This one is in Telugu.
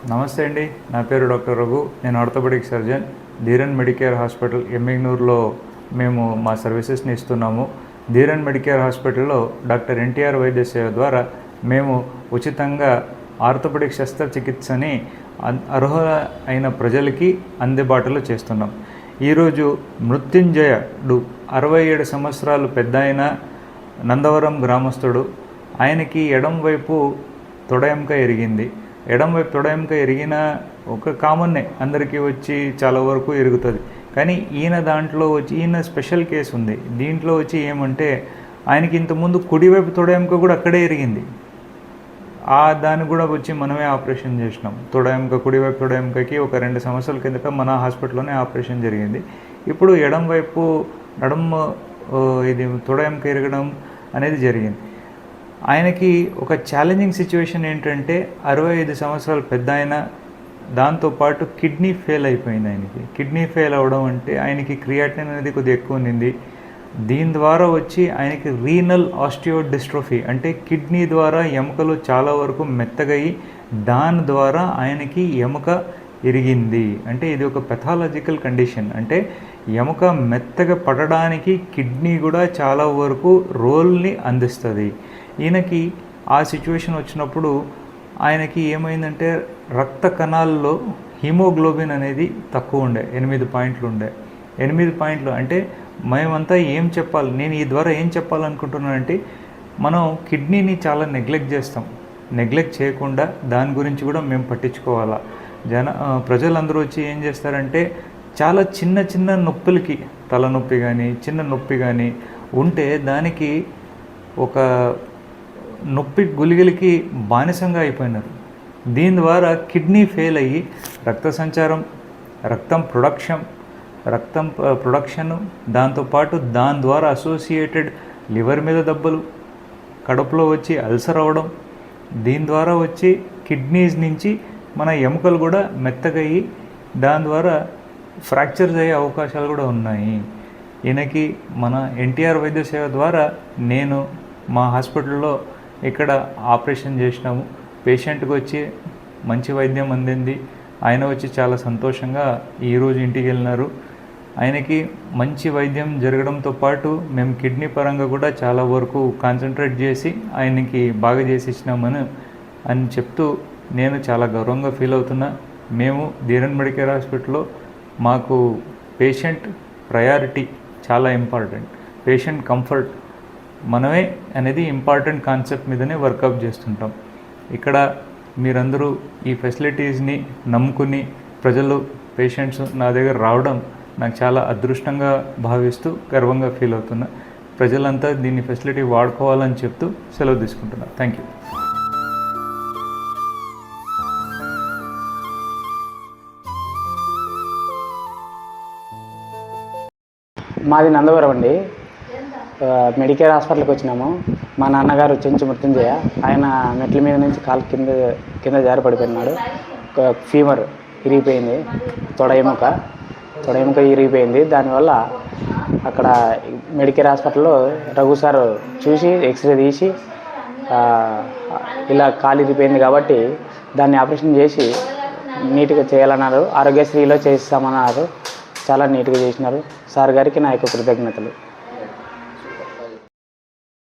నమస్తే అండి, నా పేరు డాక్టర్ రఘు. నేను orthopaedic surgeon. Dheeran Medicare Hospital ఎమ్మిగ్నూరులో మేము మా సర్వీసెస్ని ఇస్తున్నాము. ధీరన్ మెడికేర్ హాస్పిటల్లో డాక్టర్ ఎన్టీఆర్ వైద్య సేవ ద్వారా మేము ఉచితంగా ఆర్థోపెడిక్ శస్త్రచికిత్సని అర్హుల అయిన ప్రజలకి అందుబాటులో చేస్తున్నాం. ఈరోజు మృత్యుంజయుడు 67 సంవత్సరాలు పెద్ద అయిన నందవరం గ్రామస్తుడు. ఆయనకి ఎడం వైపు తొడయంక ఎరిగింది. ఎడం వైపు తొడయంక ఎరిగిన ఒక కామన్నే, అందరికీ వచ్చి చాలా వరకు ఎరుగుతుంది. కానీ ఈయన స్పెషల్ కేసు ఉంది. దీంట్లో వచ్చి ఏమంటే ఆయనకి ఇంతకుముందు కుడివైపు తొడయంక కూడా అక్కడే ఎరిగింది. దాన్ని కూడా వచ్చి మనమే ఆపరేషన్ చేసినాం. కుడివైపు తొడయంకకి ఒక 2 సంవత్సరాల కిందట మన హాస్పిటల్లోనే ఆపరేషన్ జరిగింది. ఇప్పుడు ఎడం వైపు ఇది తొడయంక ఎరగడం అనేది జరిగింది. ఆయనకి ఒక ఛాలెంజింగ్ సిచ్యువేషన్ ఏంటంటే 65 సంవత్సరాలు పెద్ద ఆయన, దాంతోపాటు కిడ్నీ ఫెయిల్ అయిపోయింది. ఆయనకి కిడ్నీ ఫెయిల్ అవ్వడం అంటే ఆయనకి క్రియాటిన్ అనేది కొద్దిగా ఎక్కువ ఉండింది. దీని ద్వారా వచ్చి ఆయనకి రీనల్ ఆస్టియోడిస్ట్రోఫీ అంటే కిడ్నీ ద్వారా ఎముకలు చాలా వరకు మెత్తగయి దాని ద్వారా ఆయనకి ఎముక ఇరిగింది. అంటే ఇది ఒక పెథాలజికల్ కండిషన్. అంటే ఎముక మెత్తగా పడడానికి కిడ్నీ కూడా చాలా వరకు రోల్ని అందిస్తుంది. ఈయనకి ఆ సిచ్యువేషన్ వచ్చినప్పుడు ఆయనకి ఏమైందంటే రక్త కణాల్లో హిమోగ్లోబిన్ అనేది తక్కువ ఉండే, 8 పాయింట్లు ఉండే. 8 పాయింట్లు అంటే మేమంతా ఏం చెప్పాలి, నేను ఈ ద్వారా ఏం చెప్పాలనుకుంటున్నానంటే మనం కిడ్నీని చాలా నెగ్లెక్ట్ చేస్తాం. నెగ్లెక్ట్ చేయకుండా దాని గురించి కూడా మేము పట్టించుకోవాలా. ప్రజలందరూ వచ్చి ఏం చేస్తారంటే చాలా చిన్న చిన్న నొప్పులకి, తలనొప్పి కానీ చిన్న నొప్పి కానీ ఉంటే దానికి ఒక నొప్పి గుళికలకి బానిసంగా అయిపోయినారు. దీని ద్వారా కిడ్నీ ఫెయిల్ అయ్యి రక్త సంచారం, రక్తం ప్రొడక్షను, దాంతోపాటు దాని ద్వారా అసోసియేటెడ్ లివర్ మీద దెబ్బలు, కడుపులో వచ్చి అల్సర్ అవ్వడం, దీని ద్వారా వచ్చి కిడ్నీస్ నుంచి మన ఎముకలు కూడా మెత్తగయ్యి దాని ద్వారా ఫ్రాక్చర్స్ అయ్యే అవకాశాలు కూడా ఉన్నాయి. ఈయనకి మన ఎన్టీఆర్ వైద్య సేవ ద్వారా నేను మా హాస్పిటల్లో ఇక్కడ ఆపరేషన్ చేసినాము. పేషెంట్కి వచ్చి మంచి వైద్యం అందింది. ఆయన వచ్చి చాలా సంతోషంగా ఈరోజు ఇంటికి వెళ్ళినారు. ఆయనకి మంచి వైద్యం జరగడంతో పాటు మేము కిడ్నీ పరంగా కూడా చాలా వరకు కాన్సన్ట్రేట్ చేసి ఆయనకి బాగా చేసి ఇచ్చినామని చెప్తూ నేను చాలా గౌరవంగా ఫీల్ అవుతున్నా. మేము ధీరన్ మెడికేర్ హాస్పిటల్లో మాకు పేషెంట్ ప్రయారిటీ చాలా ఇంపార్టెంట్. పేషెంట్ కంఫర్ట్ మనమే అనేది ఇంపార్టెంట్ కాన్సెప్ట్ మీదనే వర్కప్ చేస్తుంటాం. ఇక్కడ మీరందరూ ఈ ఫెసిలిటీస్ని నమ్ముకుని ప్రజలు, పేషెంట్స్ నా దగ్గర రావడం నాకు చాలా అదృష్టంగా భావిస్తూ గర్వంగా ఫీల్ అవుతున్నా. ప్రజలంతా దీన్ని ఫెసిలిటీ వాడుకోవాలని చెప్తూ సెలవు తీసుకుంటున్నా. Thank you. మాది నందవరం అండి. మెడికేర్ హాస్పిటల్కి వచ్చినాము. మా నాన్నగారు చెంచు మృత్యుంజయ. ఆయన మెట్ల మీద నుంచి కాలు కింద జారి పడిపోయినాడు. ఫీమర్ ఇరిగిపోయింది, తొడ ఎముక ఇరిగిపోయింది. దానివల్ల అక్కడ మెడికేర్ హాస్పిటల్లో రఘు సార్ చూసి ఎక్స్రే తీసి ఇలా కాలు ఇరిగిపోయింది కాబట్టి దాన్ని ఆపరేషన్ చేసి నీట్గా చేయాలన్నారు. ఆరోగ్యశ్రీలో చేస్తామన్నారు. చాలా నీట్గా చేసినారు. సార్ గారికి నా యొక్క కృతజ్ఞతలు.